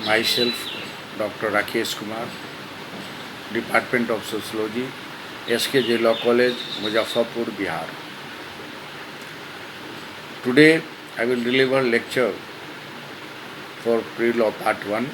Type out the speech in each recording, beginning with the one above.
Myself, Dr. Rakesh Kumar, Department of Sociology, SKJ Law College, Muzaffarpur, Bihar. Today, I will deliver lecture for Pre-Law Part 1.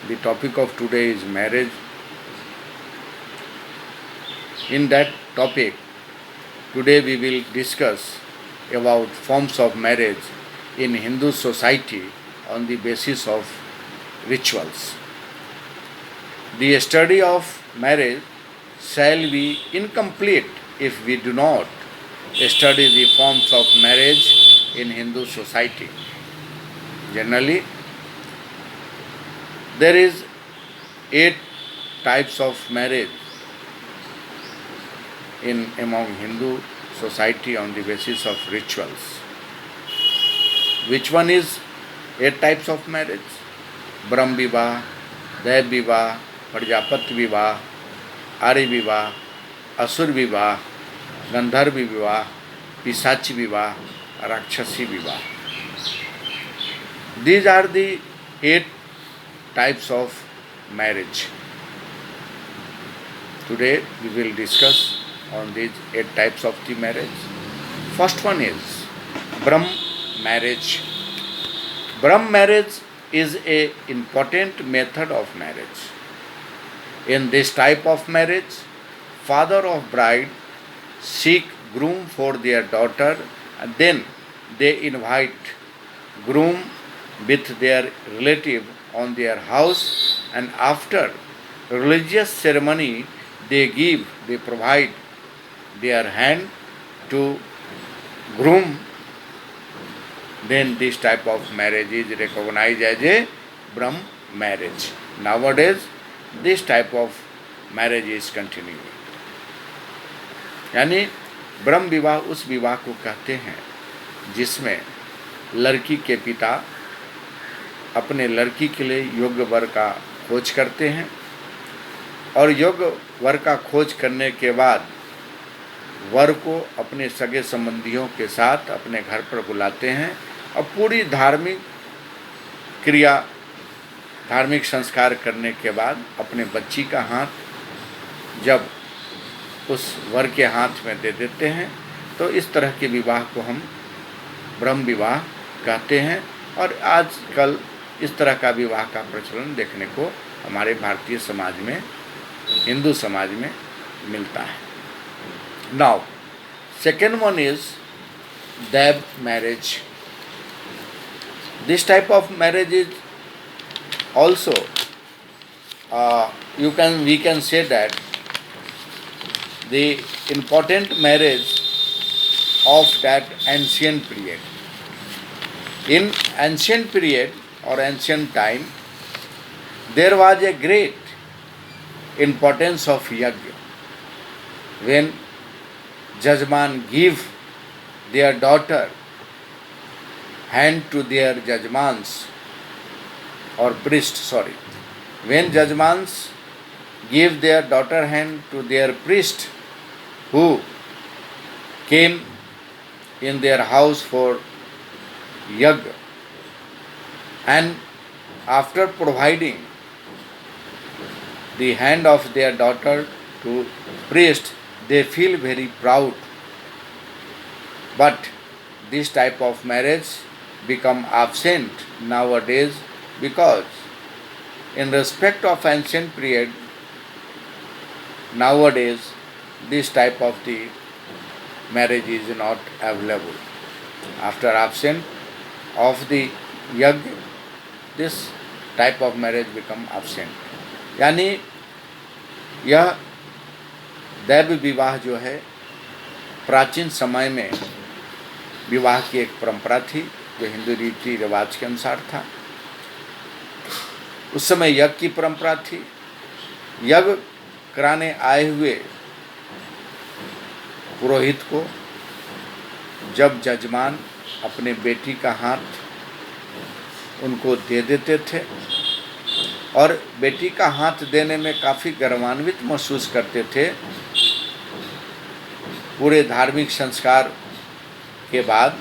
The topic of today is marriage. In that topic, today we will discuss about forms of marriage in Hindu society on the basis of rituals. The study of marriage shall be incomplete if we do not study the forms of marriage in Hindu society. Generally, there is 8 types of marriage among Hindu society on the basis of rituals. Which one is 8 types of marriage? Brahm Vivah, Dev Vivah, Prajapati Vivah, Ari Vivah, Asur Vivah, Gandharva Vivah, Pisachi Vivah, Rakshasi Vivah. These are the 8 types of marriage. Today we will discuss on these 8 types of the marriage. First one is Brahm marriage. Brahm marriage is an important method of marriage. In this type of marriage, father of bride seek groom for their daughter, and then they invite groom with their relative on their house, and after religious ceremony they provide their hand to groom. Then this type of marriage is recognized as a Brahm marriage. Nowadays, this type of marriage is continuing. यानी ब्रह्म विवाह उस विवाह को कहते हैं जिसमें लड़की के पिता अपने लड़की के लिए योग्य वर का खोज करते हैं, और योग्य वर का खोज करने के बाद वर को अपने सगे संबंधियों के साथ अपने घर पर बुलाते हैं और पूरी धार्मिक क्रिया, धार्मिक संस्कार करने के बाद अपने बच्ची का हाथ जब उस वर के हाथ में दे देते हैं, तो इस तरह के विवाह को हम ब्रह्म विवाह कहते हैं। और आजकल इस तरह का विवाह का प्रचलन देखने को हमारे भारतीय समाज में, हिंदू समाज में मिलता है। Now, second one is Dev marriage. This type of marriage is also we can say that the important marriage of that ancient period. In ancient period or ancient time, there was a great importance of yajna. When Jajman give their daughter hand to their Jajmans or priest, when Jajmans give their daughter hand to their priest who came in their house for yajna, and after providing the hand of their daughter to priest, they feel very proud. But this type of marriage become absent nowadays, because in respect of ancient period, nowadays this type of the marriage is not available. After absent of the yajna, this type of marriage become absent. यानी यह दैव विवाह जो है प्राचीन समय में विवाह की एक परंपरा थी जो हिंदू रीति रिवाज के अनुसार था। उस समय यज्ञ की परंपरा थी। यज्ञ कराने आए हुए पुरोहित को जब जजमान अपने बेटी का हाथ उनको दे देते थे और बेटी का हाथ देने में काफ़ी गर्वान्वित महसूस करते थे, पूरे धार्मिक संस्कार के बाद,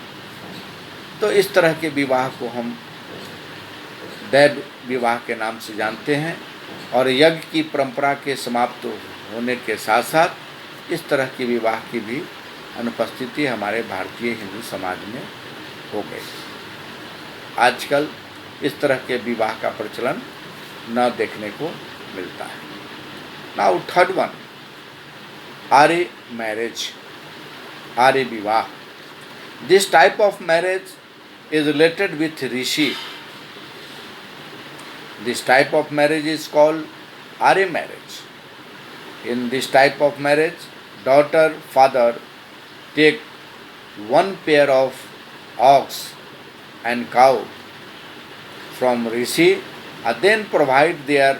तो इस तरह के विवाह को हम दैव विवाह के नाम से जानते हैं। और यज्ञ की परंपरा के समाप्त होने के साथ साथ इस तरह के विवाह की भी अनुपस्थिति हमारे भारतीय हिंदू समाज में हो गई। आजकल इस तरह के विवाह का प्रचलन न देखने को मिलता है। नाउ थर्ड वन, आर्य मैरिज, आर्य विवाह। This type of marriage is related with rishi. This type of marriage is called Arya marriage. In this type of marriage, daughter, father take one pair of ox and cow from rishi and then provide their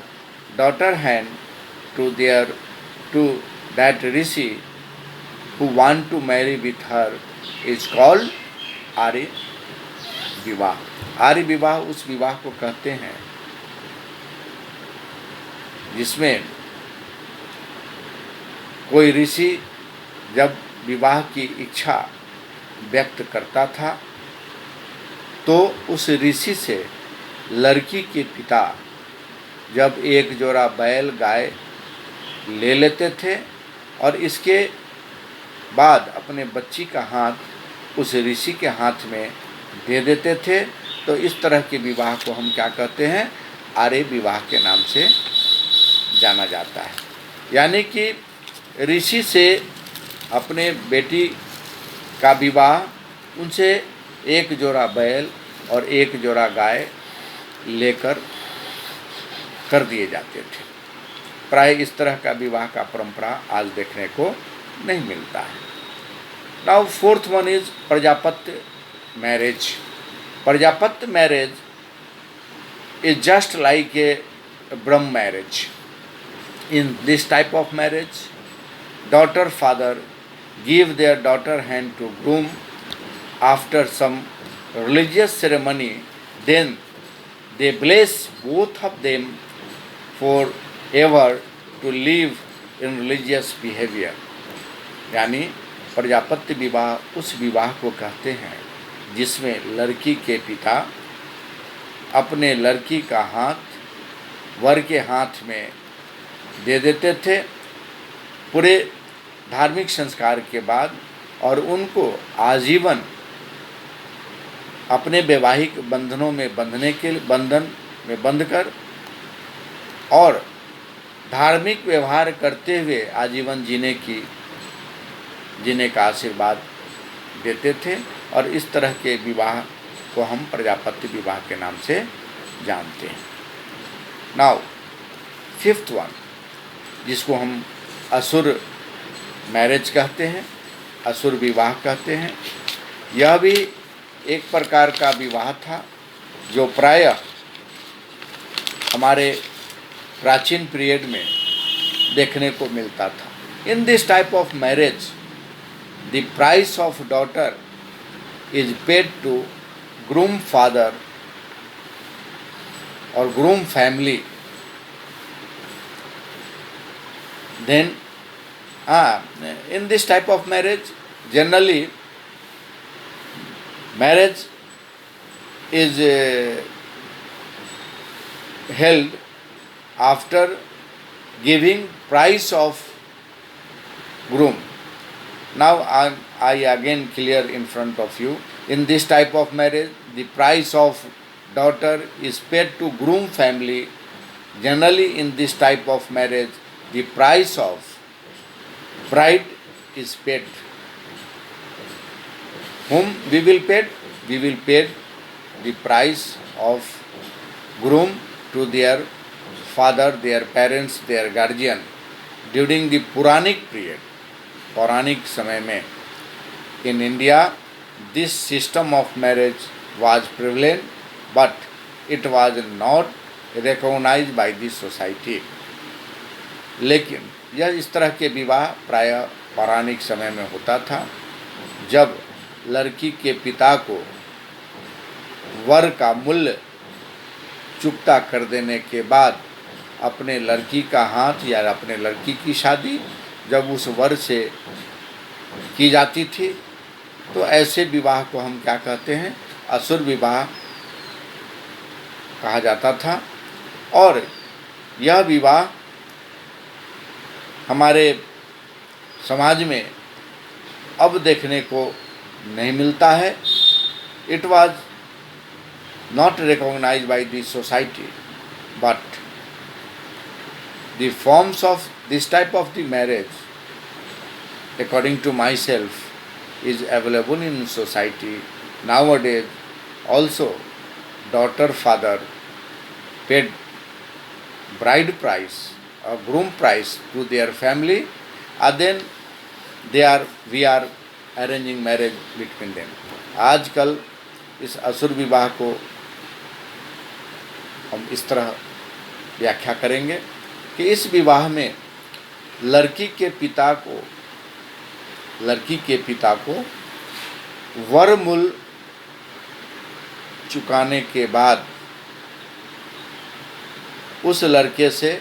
daughter hand to that rishi who want to marry with her is called Arya विवाह। आर्य विवाह उस विवाह को कहते हैं जिसमें कोई ऋषि जब विवाह की इच्छा व्यक्त करता था तो उस ऋषि से लड़की के पिता जब एक जोड़ा बैल गाय ले लेते थे और इसके बाद अपने बच्ची का हाथ उस ऋषि के हाथ में दे देते थे। तो इस तरह के विवाह को हम क्या कहते हैं? आर्य विवाह के नाम से जाना जाता है। यानी कि ऋषि से अपने बेटी का विवाह उनसे एक जोड़ा बैल और एक जोड़ा गाय लेकर कर दिए जाते थे। प्राय इस तरह का विवाह का परंपरा आज देखने को नहीं मिलता है। Now fourth one is Prajapatya marriage. Prajapati marriage is just like a Brahm marriage. In this type of marriage, daughter father give their daughter hand to groom after some religious ceremony, then they bless both of them forever to live in religious behavior. यानी प्रजापत्य विवाह उस विवाह को कहते हैं जिसमें लड़की के पिता अपने लड़की का हाथ वर के हाथ में दे देते थे पूरे धार्मिक संस्कार के बाद और उनको आजीवन अपने वैवाहिक बंधनों में बंधन में बंधकर और धार्मिक व्यवहार करते हुए आजीवन जीने का आशीर्वाद देते थे। और इस तरह के विवाह को हम प्रजापत्य विवाह के नाम से जानते हैं। नाउ फिफ्थ वन, जिसको हम असुर मैरिज कहते हैं, असुर विवाह कहते हैं, यह भी एक प्रकार का विवाह था जो प्रायः हमारे प्राचीन पीरियड में देखने को मिलता था। In this type of marriage the price of daughter is paid to groom father or groom family. Then in this type of marriage, generally marriage is held after giving price of groom. Now I again clear in front of you. In this type of marriage, the price of daughter is paid to groom family. Generally in this type of marriage, the price of bride is paid. Whom we will pay? We will pay the price of groom to their father, their parents, their guardian during the Puranic period. पौराणिक समय में in India this system of marriage was prevalent but it was not recognized by the society. लेकिन यह इस तरह के विवाह प्रायः पौराणिक समय में होता था जब लड़की के पिता को वर का मूल्य चुकता कर देने के बाद अपने लड़की का हाथ या अपने लड़की की शादी जब उस वर से की जाती थी तो ऐसे विवाह को हम क्या कहते हैं? असुर विवाह कहा जाता था। और यह विवाह हमारे समाज में अब देखने को नहीं मिलता है। It was not recognized by the society, but the forms of this type of the marriage, according to myself, is available in society nowadays. Also, daughter father paid bride price or groom price to their family, and then we are arranging marriage between them. आजकल इस असुर विवाह को हम इस तरह व्याख्या करेंगे कि इस विवाह में लड़की के पिता को वरमूल चुकाने के बाद उस लड़के से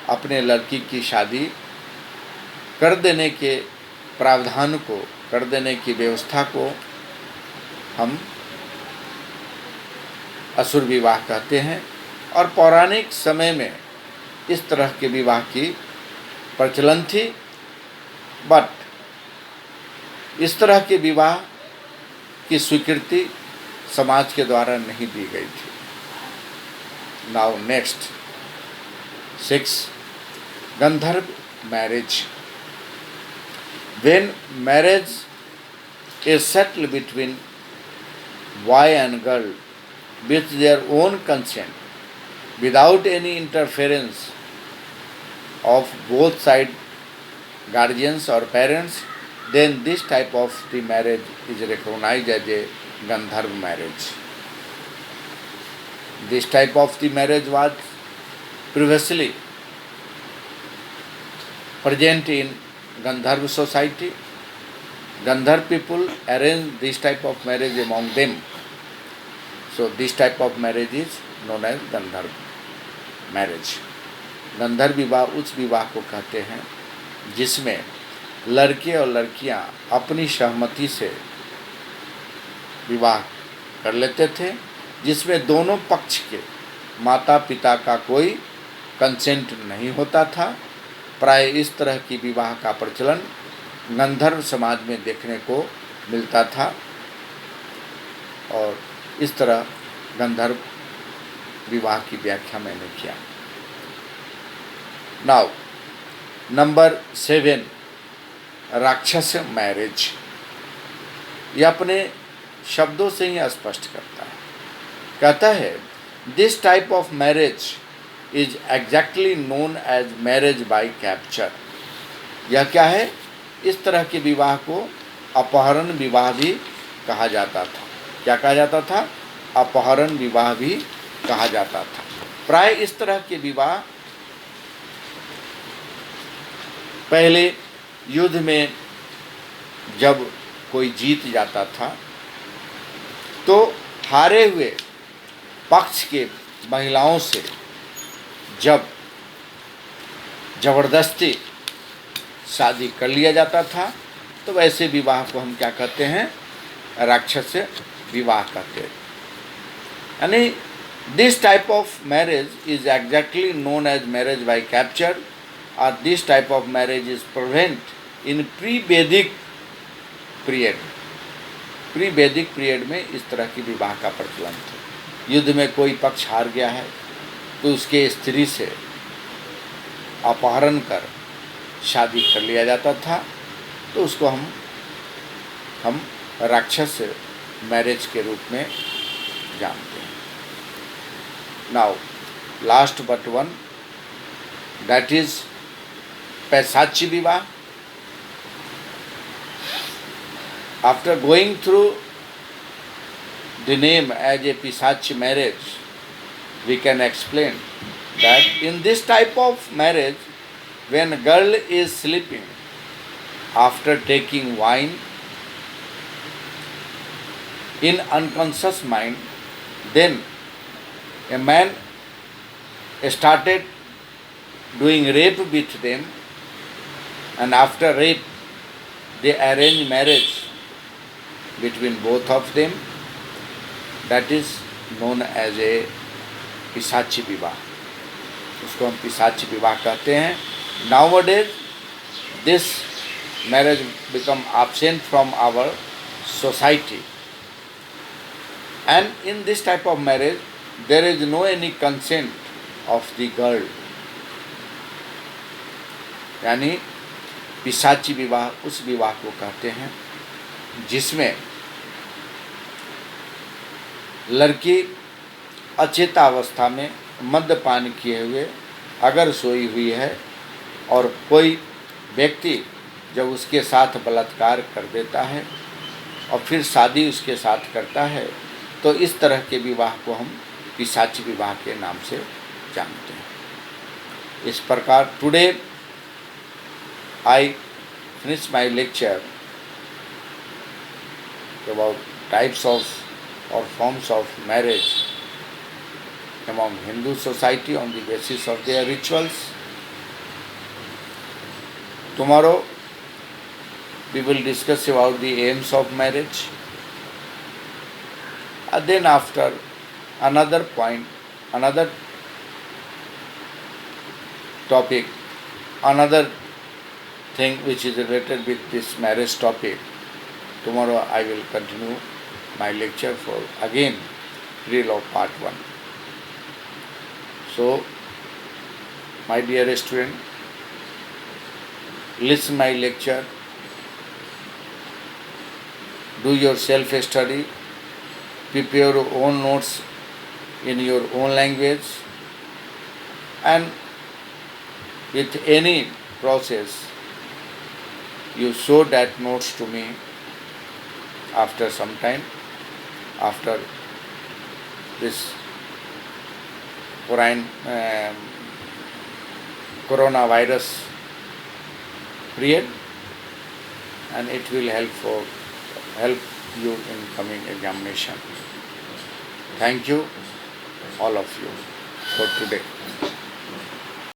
अपने लड़की की शादी कर देने के प्रावधान को, कर देने की व्यवस्था को हम असुर विवाह कहते हैं। और पौराणिक समय में इस तरह के विवाह की प्रचलन थी, बट इस तरह के विवाह की स्वीकृति समाज के द्वारा नहीं दी गई थी। Now next 6, Gandharva marriage. When marriage is settled between boy and girl with their own consent, without any interference of both side guardians or parents, then this type of the marriage is recognized as a Gandharva marriage. This type of the marriage was previously present in Gandharva society. Gandharva people arrange this type of marriage among them. So this type of marriage is known as Gandharva marriage. गंधर्व विवाह उस विवाह को कहते हैं जिसमें लड़के और लड़कियां अपनी सहमति से विवाह कर लेते थे, जिसमें दोनों पक्ष के माता पिता का कोई कंसेंट नहीं होता था। प्राय इस तरह की विवाह का प्रचलन गंधर्व समाज में देखने को मिलता था और इस तरह गंधर्व विवाह की व्याख्या मैंने किया। नाउ नंबर 7, राक्षस मैरिज। ये अपने शब्दों से ही स्पष्ट करता है। कहता है this type of marriage is exactly known as marriage by capture. यह क्या है? इस तरह के विवाह को अपहरण विवाह भी कहा जाता था। क्या कहा जाता था? अपहरण विवाह भी कहा जाता था। प्राय इस तरह के विवाह पहले युद्ध में जब कोई जीत जाता था तो हारे हुए पक्ष के महिलाओं से जब जबरदस्ती शादी कर लिया जाता था तो वैसे विवाह को हम क्या कहते हैं? राक्षस विवाह कहते हैं। यानी this type of marriage is exactly known as marriage by capture और this type of marriage is present in pre Vedic period. Pre Vedic period में इस तरह की विवाह का प्रचलन था। युद्ध में कोई पक्ष हार गया है तो उसके स्त्री से अपहरण कर शादी कर लिया जाता था, तो उसको हम राक्षस मैरिज के रूप में जानते हैं। Now last but one, that is पैशाची विवाह। After going through the name as a Pisachi marriage, we can explain that in this type of marriage, when a girl is sleeping after taking wine in unconscious mind, then a man started doing rape with them, and after rape they arrange marriage between both of them. That is known as a पिशाची विवाह, उसको हम पिशाची विवाह कहते हैं. Nowadays this marriage become absent from our society, and in this type of marriage there is no any consent of the girl. यानी पिशाची विवाह उस विवाह को कहते हैं जिसमें लड़की अचेतावस्था में मद्यपान किए हुए अगर सोई हुई है और कोई व्यक्ति जब उसके साथ बलात्कार कर देता है और फिर शादी उसके साथ करता है, तो इस तरह के विवाह को हम पिशाची विवाह के नाम से जानते हैं. इस प्रकार today I finish my lecture about types of or forms of marriage among Hindu society on the basis of their rituals. Tomorrow we will discuss about the aims of marriage, and then after another point, another topic, another thing which is related with this marriage topic. Tomorrow I will continue my lecture for again real of part 1. So, my dear student, listen my lecture, do your self-study, prepare your own notes in your own language, and with any process you show that notes to me after some time, after this coronavirus period, and it will help you in coming examination. Thank you, all of you, for today.